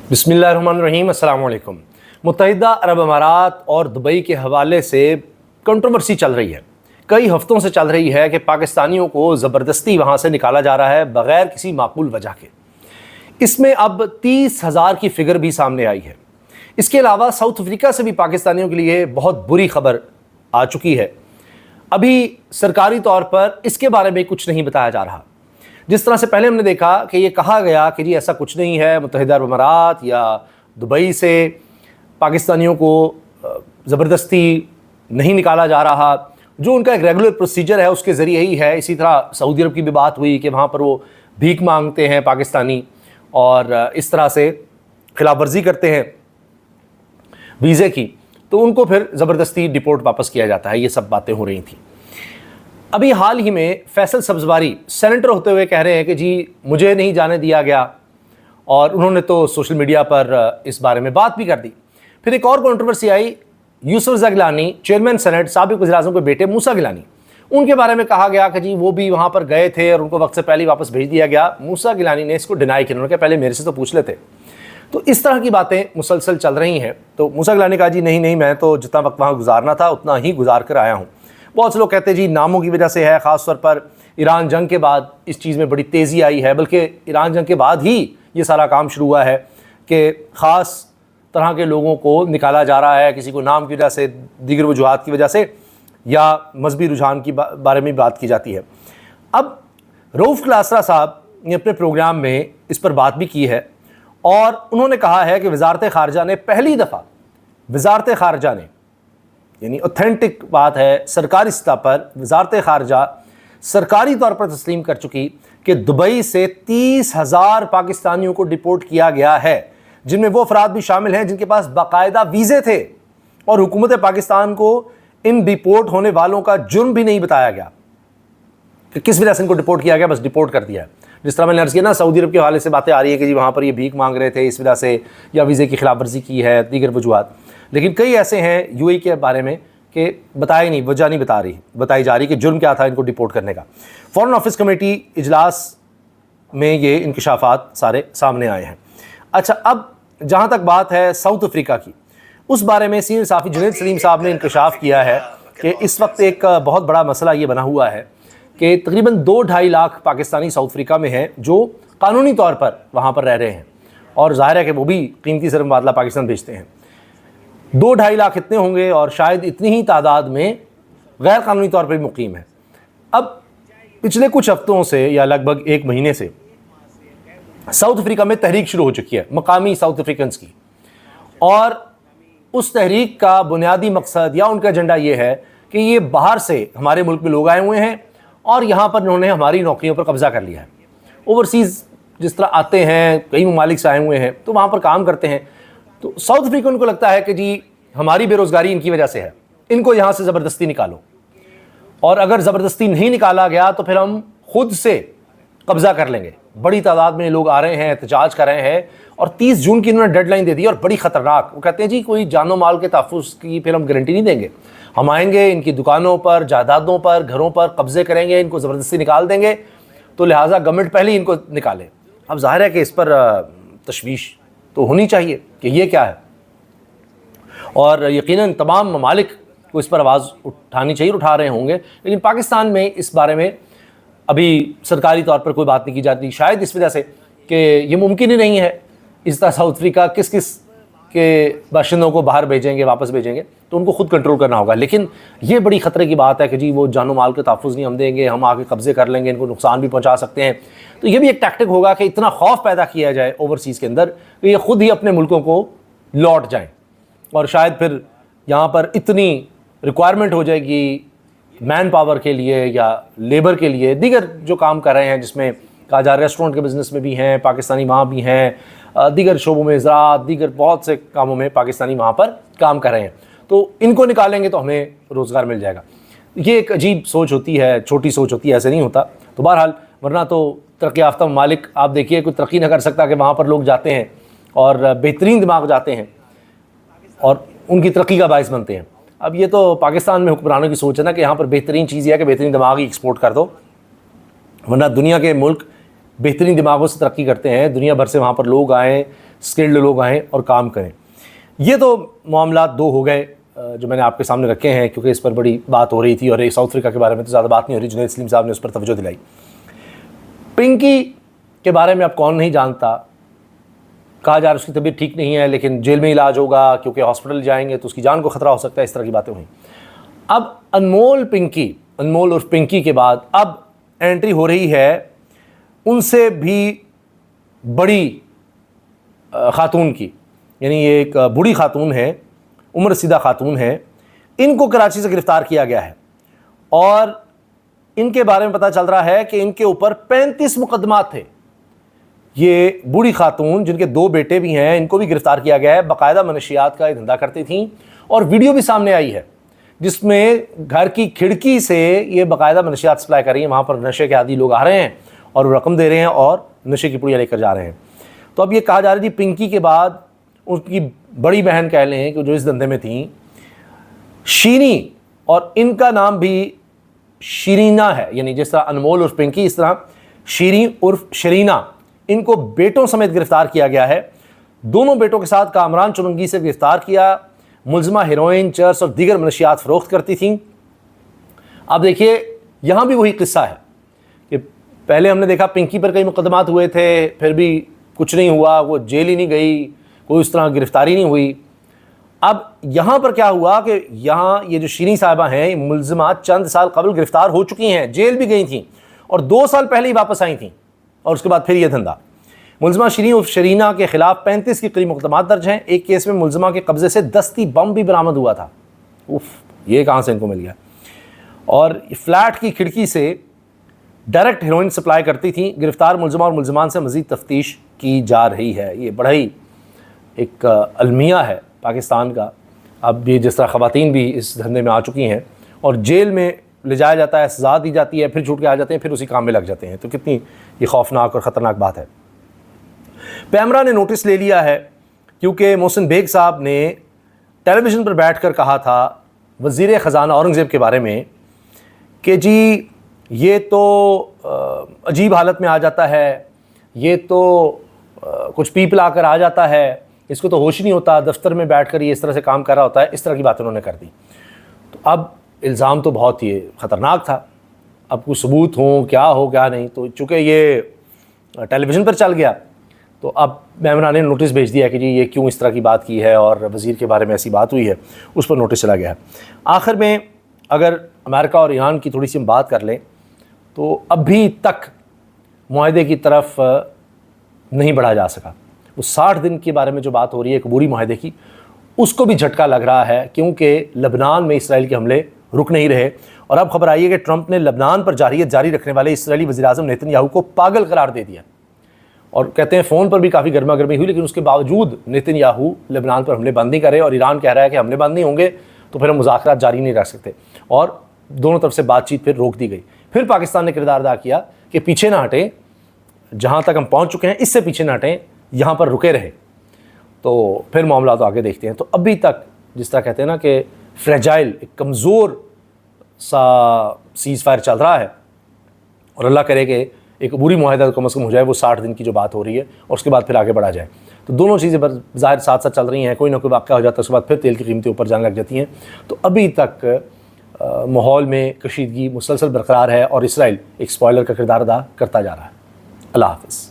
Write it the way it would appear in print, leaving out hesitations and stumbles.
बिस्मिल्लाहिर्रहमानिर्रहीम, अस्सलाम वालेकुम। मुत्तहिदा अरब अमारात और दुबई के हवाले से कंट्रोवर्सी चल रही है, कई हफ्तों से चल रही है कि पाकिस्तानियों को ज़बरदस्ती वहाँ से निकाला जा रहा है बग़ैर किसी माकूल वजह के। इसमें अब 30,000 की फ़िगर भी सामने आई है। इसके अलावा साउथ अफ्रीका से भी पाकिस्तानियों के लिए बहुत बुरी खबर आ चुकी है। अभी सरकारी तौर पर इसके बारे में कुछ नहीं बताया जा रहा। जिस तरह से पहले हमने देखा कि ये कहा गया कि जी ऐसा कुछ नहीं है, मुत्तहिदा अरब अमारात या दुबई से पाकिस्तानियों को ज़बरदस्ती नहीं निकाला जा रहा, जो उनका एक रेगुलर प्रोसीजर है उसके ज़रिए ही है। इसी तरह सऊदी अरब की भी बात हुई कि वहाँ पर वो भीख मांगते हैं पाकिस्तानी और इस तरह से खिलाफ वर्जी करते हैं वीज़े की, तो उनको फिर ज़बरदस्ती डिपोर्ट वापस किया जाता है। ये सब बातें हो रही थी। अभी हाल ही में फैसल सब्ज़वारी सेनेटर होते हुए कह रहे हैं कि जी मुझे नहीं जाने दिया गया, और उन्होंने तो सोशल मीडिया पर इस बारे में बात भी कर दी। फिर एक और कंट्रोवर्सी आई, यूसुफ रज़ा गिलानी चेयरमैन सेनेट साबिक़ वज़ीर-ए-आज़म के बेटे मूसा गिलानी, उनके बारे में कहा गया कि जी वो भी वहाँ पर गए थे और उनको वक्त से पहले ही वापस भेज दिया गया। मूसा गिलानी ने इसको डिनाई किया, उन्होंने कहा पहले मेरे से तो पूछ लेते। तो इस तरह की बातें मुसलसल चल रही हैं। तो मूसा गिलानी कहा जी नहीं, मैं तो जितना वक्त वहाँ गुजारना था उतना ही गुजार कर आया हूँ। बहुत से लोग कहते हैं जी नामों की वजह से है, ख़ास तौर पर ईरान जंग के बाद इस चीज़ में बड़ी तेज़ी आई है, बल्कि ईरान जंग के बाद ही ये सारा काम शुरू हुआ है कि ख़ास तरह के लोगों को निकाला जा रहा है, किसी को नाम की वजह से, दीगर वजूहात की वजह से, या मजहबी रुझान की बारे में बात की जाती है। अब रऊफ़ क्लासरा साहब ने अपने प्रोग्राम में इस पर बात भी की है और उन्होंने कहा है कि वज़ारत ख़ारजा ने पहली दफ़ा, वज़ारत ख़ारजा ने, यानी ऑथेंटिक बात है, सरकारी सतह पर वज़ारत ख़ारजा सरकारी तौर पर तस्लीम कर चुकी कि दुबई से 30,000 पाकिस्तानियों को डिपोर्ट किया गया है, जिनमें वो अफराद भी शामिल हैं जिनके पास बाकायदा वीज़े थे, और हुकूमत पाकिस्तान को इन डिपोर्ट होने वालों का जुर्म भी नहीं बताया गया कि किस वजह से इनको डिपोर्ट किया गया, बस डिपोर्ट कर दिया है। जिस तरह मैंने अर्ज़ किया ना, सऊदी अरब के हवाले से बातें आ रही है कि जी वहाँ पर ये भीख मांग रहे थे इस वजह से, या वीज़े की खिलाफ वर्जी की है, दीगर वजूहात। लेकिन कई ऐसे हैं यूएई के बारे में कि बताए नहीं, वजह नहीं बताई जा रही कि जुर्म क्या था इनको डिपोर्ट करने का। फ़ॉरेन ऑफिस कमेटी इजलास में ये इंकशाफात सारे सामने आए हैं। अच्छा, अब जहाँ तक बात है साउथ अफ्रीका की, उस बारे में सीनियर सहाफ़ी जुनैद सलीम साहब ने इंकशाफ किया है कि इस वक्त एक बहुत बड़ा मसला ये बना हुआ है कि तकरीबन 2-2.5 लाख पाकिस्तानी साउथ अफ्रीका में हैं जो कानूनी तौर पर वहाँ पर रह रहे हैं, और ज़ाहिर है कि वो भी कीमती ज़र मुबादला पाकिस्तान भेजते हैं। 2-2.5 लाख इतने होंगे, और शायद इतनी ही तादाद में गैर कानूनी तौर पर मुकीम है। अब पिछले कुछ हफ्तों से या लगभग 1 महीने से साउथ अफ्रीका में तहरीक शुरू हो चुकी है मकामी साउथ अफ्रीकन्स की, और उस तहरीक का बुनियादी मकसद या उनका एजेंडा ये है कि ये बाहर से हमारे मुल्क में लोग आए हुए हैं और यहाँ पर उन्होंने हमारी नौकरियों पर कब्ज़ा कर लिया है। ओवरसीज़ जिस तरह आते हैं, कई ममालिक से आए हुए हैं, तो वहाँ पर काम करते हैं। तो साउथ अफ्रीका को लगता है कि जी हमारी बेरोज़गारी इनकी वजह से है, इनको यहाँ से ज़बरदस्ती निकालो, और अगर ज़बरदस्ती नहीं निकाला गया तो फिर हम खुद से कब्ज़ा कर लेंगे। बड़ी तादाद में लोग आ रहे हैं, एहतजाज कर रहे हैं, और 30 जून की इन्होंने डेडलाइन दे दी, और बड़ी ख़तरनाक। वो कहते हैं जी कोई जानो माल के तहफ़्फ़ुज़ की फिर हम गारंटी नहीं देंगे, हम आएंगे इनकी दुकानों पर, जायदादों पर, घरों पर कब्ज़े करेंगे, इनको ज़बरदस्ती निकाल देंगे, तो लिहाजा गवर्नमेंट पहले ही इनको निकाले। अब ज़ाहिर है कि इस पर तशवीश तो होनी चाहिए कि ये क्या है, और यकीनन तमाम ममालिक को इस पर आवाज़ उठानी चाहिए, उठा रहे होंगे। लेकिन पाकिस्तान में इस बारे में अभी सरकारी तौर पर कोई बात नहीं की जाती, शायद इस वजह से कि ये मुमकिन ही नहीं है। इस तरह साउथ अफ्रीका किस किस के बाशिंदों को बाहर भेजेंगे, वापस भेजेंगे, तो उनको खुद कंट्रोल करना होगा। लेकिन ये बड़ी ख़तरे की बात है कि जी वो जानो माल के तहफ़्फ़ुज़ नहीं हम देंगे, हम आके कब्ज़े कर लेंगे, इनको नुकसान भी पहुँचा सकते हैं। तो ये भी एक टैक्टिक होगा कि इतना खौफ पैदा किया जाए ओवरसीज़ के अंदर कि ये ख़ुद ही अपने मुल्कों को लौट जाएँ, और शायद फिर यहाँ पर इतनी रिक्वायरमेंट हो जाएगी मैन पावर के लिए या लेबर के लिए, दीगर जो काम कर रहे हैं, जिसमें कहा जा रहा है रेस्टोरेंट के बिज़नेस में भी हैं पाकिस्तानी, वहाँ भी हैं, दीगर शोबों में, ज़राअत, दीगर बहुत से कामों में पाकिस्तानी वहाँ पर काम कर रहे हैं। तो इनको निकालेंगे तो हमें रोज़गार मिल जाएगा। ये एक अजीब सोच होती है, छोटी सोच होती है, ऐसे नहीं होता। तो बहरहाल, वरना तो तरक्की याफ्ता ममालिक आप देखिए कोई तरक्की नहीं कर सकता कि वहाँ पर लोग जाते हैं और बेहतरीन दिमाग जाते हैं और उनकी तरक्की का बायस बनते हैं। अब ये तो पाकिस्तान में हुक्मरानों की सोच है ना कि यहाँ पर बेहतरीन चीज़ यह है कि बेहतरीन दिमाग ही एक्सपोर्ट कर दो, वरना दुनिया के मुल्क बेहतरीन दिमागों से तरक्की करते हैं, दुनिया भर से वहाँ पर लोग आएँ, اسکلڈ لوگ آئیں اور کام کریں۔ یہ تو معاملات دو ہو گئے جو میں نے آپ کے سامنے رکھے ہیں، کیونکہ اس پر بڑی بات ہو رہی تھی اور ساؤتھ افریقہ کے بارے میں تو زیادہ بات نہیں ہو رہی، جنید سلیم صاحب نے اس پر توجہ دلائی۔ پنکی کے بارے میں اب کون نہیں جانتا، کہا جا رہا ہے اس کی طبیعت ٹھیک نہیں ہے لیکن جیل میں علاج ہوگا کیونکہ ہاسپٹل جائیں گے تو اس کی جان کو خطرہ ہو سکتا ہے، اس طرح کی باتیں ہوئیں۔ اب انمول اور پنکی کے بعد اب انٹری ہو رہی ہے ان سے بھی بڑی خاتون کی، یعنی یہ ایک بوڑھی خاتون ہے، عمر رسیدہ خاتون ہے، ان کو کراچی سے گرفتار کیا گیا ہے اور ان کے بارے میں پتہ چل رہا ہے کہ ان کے اوپر 35 مقدمات تھے۔ یہ بوڑھی خاتون جن کے 2 بیٹے بھی ہیں، ان کو بھی گرفتار کیا گیا ہے، باقاعدہ منشیات کا دھندا کرتی تھیں اور ویڈیو بھی سامنے آئی ہے جس میں گھر کی کھڑکی سے یہ باقاعدہ منشیات سپلائی کر رہی ہیں، وہاں پر نشے کے عادی لوگ آ رہے ہیں اور وہ رقم دے رہے ہیں اور نشے کی پڑیاں لے کر جا رہے ہیں۔ تو اب یہ کہا جا رہا ہے پنکی کے بعد ان کی بڑی بہن کہہ لیں کہ جو اس دھندے میں تھیں، شیریں، اور ان کا نام بھی شیرینہ ہے، یعنی جس طرح انمول عرف پنکی اس طرح شیریں عرف شرینہ، ان کو بیٹوں سمیت گرفتار کیا گیا ہے۔ دونوں بیٹوں کے ساتھ کامران چننگی سے گرفتار کیا، ملزمہ ہیروئن، چرس اور دیگر منشیات فروخت کرتی تھیں۔ اب دیکھیے یہاں بھی وہی قصہ ہے کہ پہلے ہم نے دیکھا پنکی پر کئی مقدمات ہوئے تھے، پھر بھی کچھ نہیں ہوا، وہ جیل ہی نہیں گئی، کوئی اس طرح گرفتاری نہیں ہوئی۔ اب یہاں پر کیا ہوا کہ یہاں یہ جو شیریں صاحبہ ہیں، یہ ملزمات چند سال قبل گرفتار ہو چکی ہیں، جیل بھی گئی تھیں اور 2 سال پہلے ہی واپس آئی تھیں، اور اس کے بعد پھر یہ دھندا۔ ملزمہ شیریں عرف شرینہ کے خلاف 35 کے قریب مقدمات درج ہیں۔ ایک کیس میں ملزمہ کے قبضے سے دستی بم بھی برآمد ہوا تھا۔ یہ کہاں سے ان کو مل گیا؟ اور فلیٹ کی کھڑکی سے ڈائریکٹ ہیروئن سپلائی کرتی تھیں۔ گرفتار ملزمہ اور ملزمان سے مزید تفتیش کی جا رہی ہے۔ یہ بڑا ہی ایک المیہ ہے پاکستان کا۔ اب یہ جس طرح خواتین بھی اس دھندے میں آ چکی ہیں اور جیل میں لے جایا جاتا ہے، سزا دی جاتی ہے، پھر چھوٹ کے آ جاتے ہیں، پھر اسی کام میں لگ جاتے ہیں، تو کتنی یہ خوفناک اور خطرناک بات ہے۔ پیمرا نے نوٹس لے لیا ہے کیونکہ محسن بیگ صاحب نے ٹیلی ویژن پر بیٹھ کر کہا تھا وزیر خزانہ اورنگزیب کے بارے میں کہ جی یہ تو عجیب حالت میں آ جاتا ہے، یہ تو کچھ پی پلا کر آ جاتا ہے، اس کو تو ہوش نہیں ہوتا، دفتر میں بیٹھ کر یہ اس طرح سے کام کر رہا ہوتا ہے، اس طرح کی باتیں انہوں نے کر دی۔ تو اب الزام تو بہت ہی خطرناک تھا، اب کوئی ثبوت ہوں کیا ہو کیا نہیں، تو چونکہ یہ ٹیلی ویژن پر چل گیا تو اب پیمرا نے نوٹس بھیج دیا کہ جی یہ کیوں اس طرح کی بات کی ہے اور وزیر کے بارے میں ایسی بات ہوئی ہے، اس پر نوٹس چلا گیا ہے۔ آخر میں اگر امریکہ اور ایران کی تھوڑی سی ہم بات کر لیں تو ابھی تک معاہدے کی طرف نہیں بڑھا جا سکا۔ وہ 60 دن کے بارے میں جو بات ہو رہی ہے ایک عبوری معاہدے کی، اس کو بھی جھٹکا لگ رہا ہے کیونکہ لبنان میں اسرائیل کے حملے رک نہیں رہے، اور اب خبر آئی ہے کہ ٹرمپ نے لبنان پر جارحیت جاری رکھنے والے اسرائیلی وزیر اعظم نیتن یاہو کو پاگل قرار دے دیا، اور کہتے ہیں فون پر بھی کافی گرما گرمی ہوئی، لیکن اس کے باوجود نیتن یاہو لبنان پر حملے بند نہیں کرے، اور ایران کہہ رہا ہے کہ حملے بند نہیں ہوں گے تو پھر ہم مذاکرات جاری نہیں رکھ سکتے، اور دونوں طرف سے بات چیت پھر روک دی گئی۔ پھر پاکستان نے کردار ادا کیا کہ پیچھے نہ ہٹیں، جہاں تک ہم پہنچ چکے ہیں اس سے پیچھے نہ ہٹیں، یہاں پر رکے رہے۔ تو پھر معاملات آگے دیکھتے ہیں۔ تو ابھی تک جس طرح کہتے ہیں نا کہ فریجائل، ایک کمزور سا سیز فائر چل رہا ہے، اور اللہ کرے کہ ایک عبوری معاہدہ کم از کم ہو جائے، وہ 60 دن کی جو بات ہو رہی ہے، اور اس کے بعد پھر آگے بڑھا جائے۔ تو دونوں چیزیں ظاہر ساتھ ساتھ چل رہی ہیں، کوئی نہ کوئی واقعہ ہو جاتا ہے، اس کے بعد پھر تیل کی قیمتیں اوپر جانے لگ جاتی ہیں۔ تو ابھی تک ماحول میں کشیدگی مسلسل برقرار ہے، اور اسرائیل ایک سپوائلر کا کردار ادا کرتا جا رہا ہے۔ اللہ حافظ۔